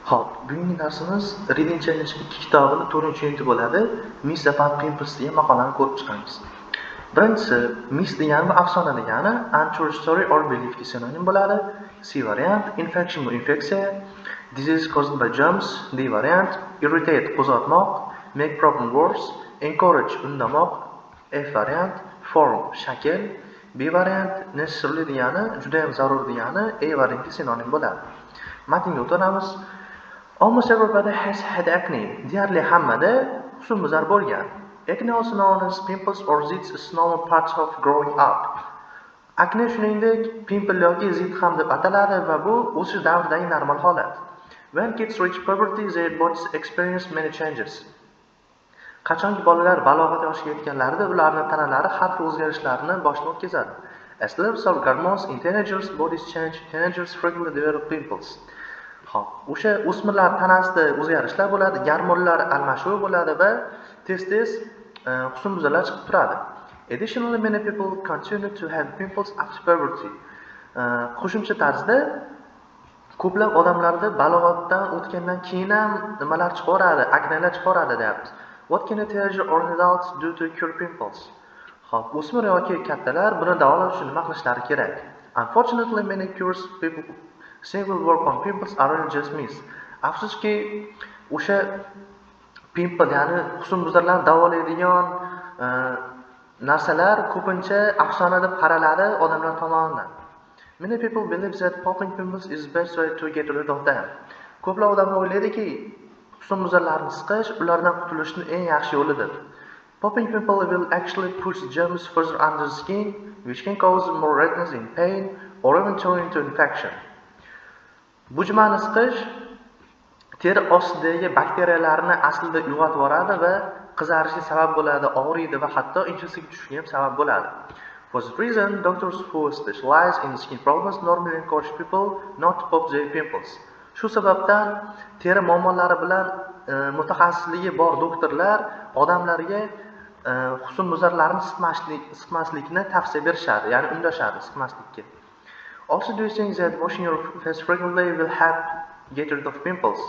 Hop, bugungi darsimiz Reading Challenge 2 kitobining 4-yuniti bo'ladi. Myths about Pimples degan maqolani ko'rib chiqamiz. Birinchisi, myth degani afsona degani, untrue story or belief ga sinonim bo'ladi. C variant, infection bu infeksiya, disease caused by germs. D variant, irritate qo'zg'atmoq, make problem worse, encourage undamoq. F variant, form shakl. B variant, necessarily degani, juda ham zarur degani, A variantga sinonim bo'ladi. Matnga o'tamiz. Almost everybody has had acne. Deyarli hammada husnbuzar bo'lgan. Acne, also known as pimples or zits, is normal part of growing up. Akne shuningdek pimple yoki zit ham deb ataladi va bu o'sish davridagi normal holat. When kids reach puberty, their bodies experience many changes. Qachonki bolalar balog'at yoshiga yetganlarida ularning tanalari har xil o'zgarishlarni boshdan o'tkazadi. As levels of hormones in teenagers, bodies change. Teenagers frequently develop pimples. O'sha o'smirlar tanasida o'zgarishlar bo'ladi, gormonlar almashuvi bo'ladi va tez-tez husnbuzarlar chiqib turadi. Additionally, many people continue to have pimples after puberty. Qo'shimcha tarzda ko'plab odamlarda balog'atdan o'tgandan keyin ham nimalar chiqaradi, aknelar chiqaradi deyapmiz. What can a teenager or an adult do to cure pimples? Xo'p, o'smir yoki kattalar buni davolash uchun nima qilishlari kerak? Unfortunately, many cures people single work on pimples are really just myths. Afsuski, o'sha pimple, ya'ni husnbuzarlarni davolaydigan narsalar ko'pincha afsona deb qaraladi odamlar tomonidan. Many people believe that popping pimples is best way to get rid of them. Ko'plab odamlar o'ylaydiki, husnbuzarlarni siqish ulardan qutulishning eng yaxshi yo'lidir. Popping pimple will actually push germs further under the skin, which can cause more redness and pain or even turn into infection. Bujmani siqish teri ostidagi bakteriyalarni aslida uyg'otib yuboradi va qizarishga sabab bo'ladi, og'riydi va hatto infeksiyaga tushishga ham sabab bo'ladi. For this reason, doctors who specialize in skin problems normally encourage people not to pop their pimples. Shu sababdan teri muammolari bilan mutaxassisligi bor doktorlar odamlarga husnbuzarlarni siqmaslikni tavsiya berishadi, ya'ni undashadi siqmaslikka. Also, do you think that washing your face frequently will help get rid of pimples?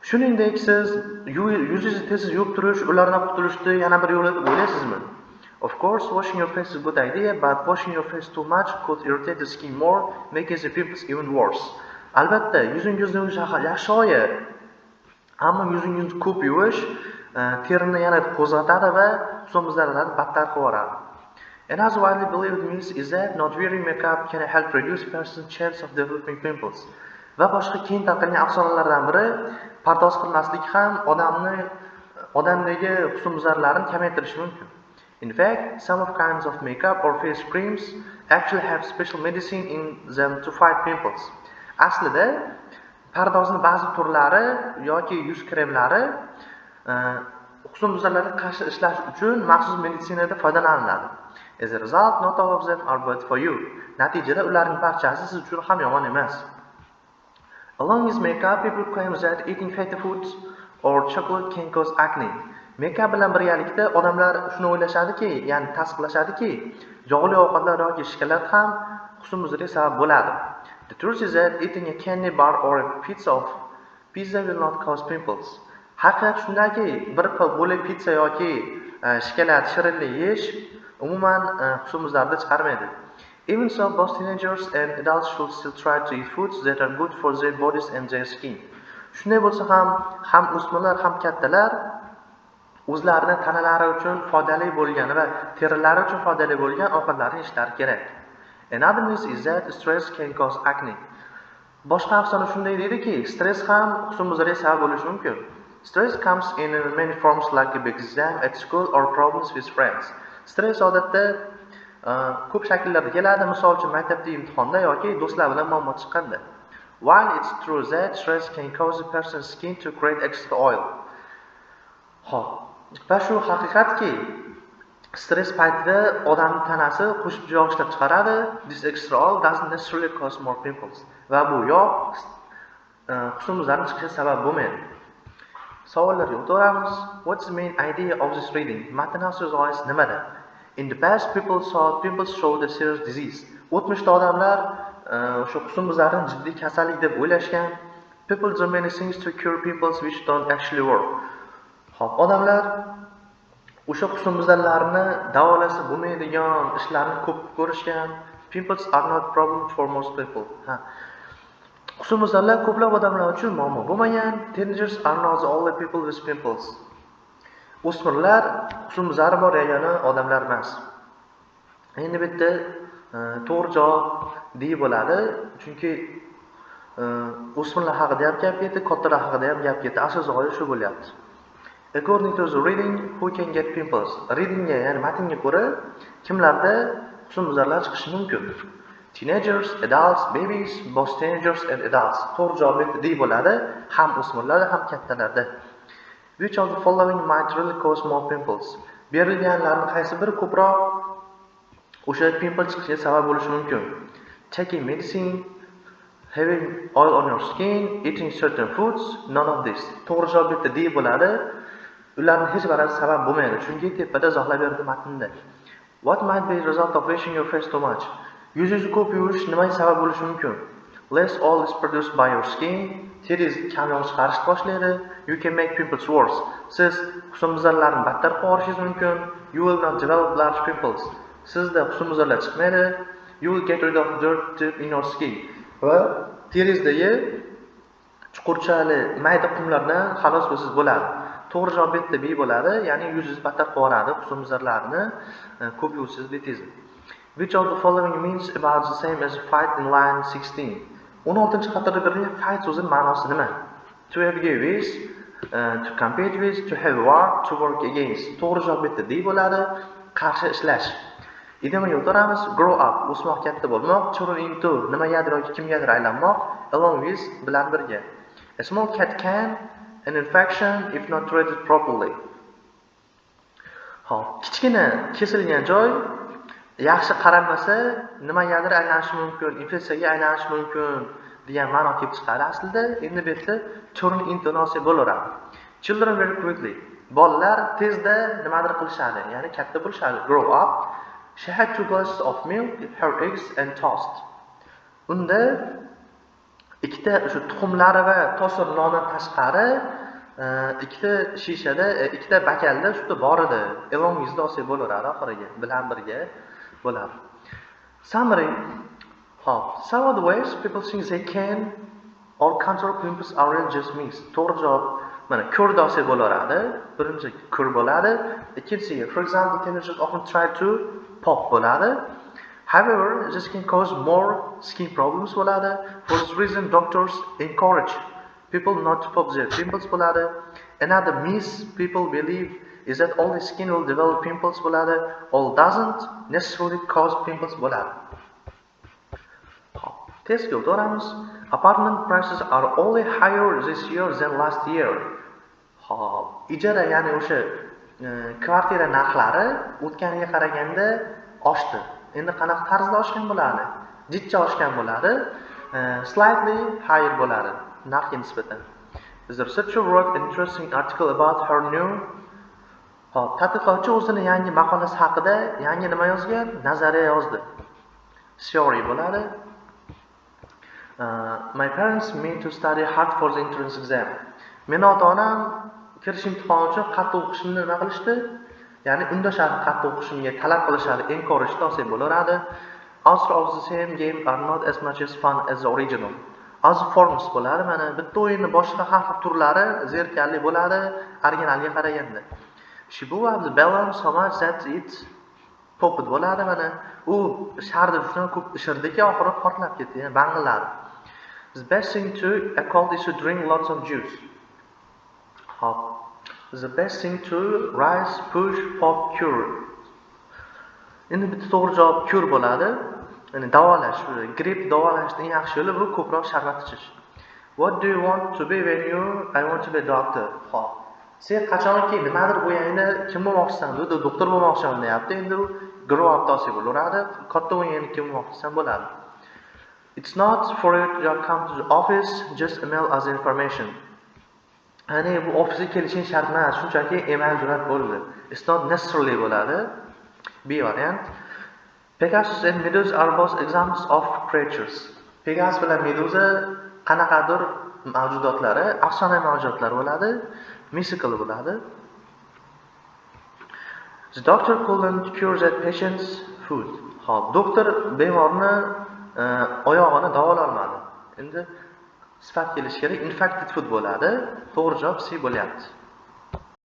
Shuningdek, siz yuzingizni tez yuvib turish ulardan qutulishni yana bir yo'li deb o'ylaysizmi? Of course, washing your face is a good idea, but washing your face too much could irritate the skin more, making the pimples even worse. Albatta, yuzingizni yuvish yaxshi g'oya, ammo yuzingizni ko'p yuvish terini yana qo'zg'atadi va husnbuzarlarni battar qilib yuboradi. Another widely believed myth is that not wearing makeup can help reduce a person's chance of developing pimples. Va boshqa keng tarqalgan afsonalardan biri, pardoz qilmaslik ham odamdagi husnbuzarlarni kamaytirishi mumkin. In fact, some of kinds of makeup or face creams actually have special medicine in them to fight pimples. Aslida, pardozning ba'zi turlari yoki yuz kremlari husnbuzarlarga qarshi ishlash uchun maxsus meditsinada foydalaniladi. As a result, not all of them are bad for you. Natijada ularning barchasi siz uchun ham yomon emas. Along with makeup, people claim that eating fatty foods or chocolate can cause acne. Makeup bilan birgalikda odamlar shuni o'ylashadiki, ya'ni tasdiqlashadiki, yog'li ovqatlar yoki shokolad ham husnbuzarga sabab bo'ladi. The truth is that eating a candy bar or a pizza will not cause pimples. Haqiqat shundaki, bir bo'lak pizza yoki shokolad shirinlik yeyish umuman husnbuzarni chiqarmaydi. Even so, both teenagers and adults should still try to eat foods that are good for their bodies and their skin. Shunday bo'lsa ham o'smirlar ham kattalar o'zlarining tanalari uchun foydali bo'lgan va terilari uchun foydali bo'lgan ovqatlarni yeyishlari kerak. Another myth is that stress can cause acne. Boshqa afsona shunday deydiki, stress ham husnbuzarga sabab bo'lishi mumkin. Stress comes in many forms like a big exam at school or problems with friends. Stress odatda ko'p shakllarda keladi, misol uchun maktabdagi imtihonda yoki do'stlar bilan muammo chiqqanda. While it's true that stress can cause a person's skin to create extra oil. Xo'p, va shu haqiqatki, stress paytida odamning tanasi qo'shimcha yog' ishlab chiqaradi. This extra oil doesn't necessarily cause more pimples. Va bu yog' husnbuzarni chiqishiga sabab bo'lmaydi. Savollarga o'tamiz. What's the main idea of this reading? Matnning so'z g'oyasi nimada? In the past, people thought pimples showed a serious disease. O'tmishda odamlar shu husnbuzarni jiddiy kasallik deb o'ylashgan. People do many things to cure pimples which don't actually work. Hop, odamlar o'sha husnbuzarlarni davolasa bo'lmaydigan ishlarni ko'p ko'rishgan. Pimples are not problem for most people. Husnbuzarlar ko'plab odamlar uchun muammo bo'lmagan. Teenagers are not the only people with pimples. O'smirlar husnbuzari bor yagona odamlar emas. Endi bu yerda to'g'ri javob D bo'ladi, chunki o'smirlar haqida ham gap ketdi, kattalar haqida ham gap ketdi. Asosiy g'oya shu bo'lyapti. According to the reading, who can get pimples? Readingga, ya'ni matnga ko'ra kimlarda husnbuzarlar chiqishi mumkin? Teenagers, adults, babies, both teenagers and adults. To'g'ri javob D bo'ladi, ham o'smirlarda, ham kattalarda. Which of the following might really cause more pimples? Berilganlarning qaysi biri ko'proq o'sha pimple chiqishiga sabab bo'lishi mumkin? Taking medicine, having oil on your skin, eating certain foods, none of this. To'g'ri javob bitta D bo'ladi. Ularning hech biri sabab bo'lmaydi, chunki tepada izohlab berdi matnda. What might be the result of washing your face too much? Yuzingizni ko'p yuvish nimaga sabab bo'lishi mumkin? Less oil is produced by your skin. Teringiz kam yog' chiqarishni boshlaydi. You can make pimples worse. Siz husnbuzarlarni battar qilib mumkin. You will not develop large pimples. Sizda husnbuzarlar chiqmaydi. You will get rid of dirt in your skin. Va teringizdagi chuqurchali mayda qumlardan xalos bo'lsiz bo'ladi. To'g'ri javob bitta B bo'ladi, ya'ni yuzingiz battar qilib husnbuzarlarni ko'p yuvsiz betingizni. Which of the following means about the same as fight in line 16? 16-qatorda berilgan fight so'zining ma'nosi nima? To argue with, to compete with, to have war, to work against. To'g'ri javob bitta D bo'ladi, qarshi ishlash. Idiomaga o'tamiz. Grow up, o'smoq, katta bo'lmoq. Turn into, nimagadir yoki kimgadir aylanmoq. Along with bilan birga. A small cat can an infection if not treated properly. Hop, kichkina kesilgan joy yaxshi qaralmasa nimagadir aylanishi mumkin, infeksiyaga aylanishi mumkin degan ma'no kelib chiqadi aslida. Endi bu yerda turn into nosib bo'laveradi. Children very quickly. Bolalar tezda nimadir qilishadi, ya'ni katta bo'lishadi. Grow up. She had 2 glasses of milk, her eggs and toast. Unda ikkita o'sha tuxumlari va to'sir nondan tashqari ikkita shishada, ikkita bakalda sut bor edi. Along with nosib bo'laveradi oxiriga, bilan birga bo'ladi. Summary. Some of the ways people think they can or control pimples are really just myths. To'g'ri javob mana ko'r dosib bo'laveradi. Birinchi ko'r bo'ladi. Ikkinchisi, for example, teenagers often try to pop bo'ladi. However, this can cause more skin problems bo'ladi. For this reason, doctors encourage people not to pop their pimples bo'ladi. Another myth people believe is that only skin will develop pimples bo'ladi. All doesn't necessarily cause pimples bo'ladi. Testga o'tamiz. Apartment prices are only higher this year than last year. Ijara, ya'ni o'sha kvartira narxlari o'tgan yilga qaraganda oshdi. Endi qanaqa tarzda oshgan bo'ladi? Jiddiy oshgan bo'ladi. Slightly higher bo'ladi narxga nisbatan. The researcher wrote an interesting article about her new. Tadqiqotchi o'zining yangi maqolasi haqida yangi nima yozgan? Nazariya yozdi. Theory bo'ladi. My parents mean to study hard for the entrance exam. Meni ota-onam kirish imtihoni uchun qattiq o'qishimni nima qilishdi? Ya'ni undashadi, qattiq o'qishimga talab qilishadi, encourage desa bo'laveradi. Answer of the same game are not as much as fun as the original. As forms bo'ladi. Mana bitta o'yinning boshqa har xil turlari zerikarli bo'ladi originalga qaraganda. She blew up the balloon so much that it popped bo'ladi. Mana u sharni juda ko'p ishirdiki, oxiri portlab ketdi, ya'ni bang'illadi. The best thing to a cold is to drink lots of juice. The best thing to rise, push, pop, cure. Endi bitta to'g'ri javob cure bo'ladi. Ya'ni davolash, gripp davolashning yaxshi yo'li bu ko'proq sharbat ichish. What do you want to be when you I want to be a doctor? Sen qachonki nimadir bo'yingda kim bo'lmoqchisan? Dedi, doktor bo'lmoqchiman deyapti. Endi u grow up desa bo'laveradi. Katta bo'yingda kim bo'lmoqchisan bo'ladi. It's not for you to come to the office, just email us information. Ya'ni bu ofisga kelishing shart emas, shunchaki email jo'nat bo'ldi. It's not necessarily bo'ladi. B variant. Pegasus and Medusa are both examples of creatures. Pegasus bilan Medusa qanaqadir mavjudotlari afsonaviy mavjudotlar bo'ladi, mystical bo'ladi. The doctor couldn't cure that patient's foot. Hop, doktor bemorni oyog'ini davololmadi. Endi sifat kelish kerak, infected foot bo'ladi. To'g'ri javob C bo'lyapti.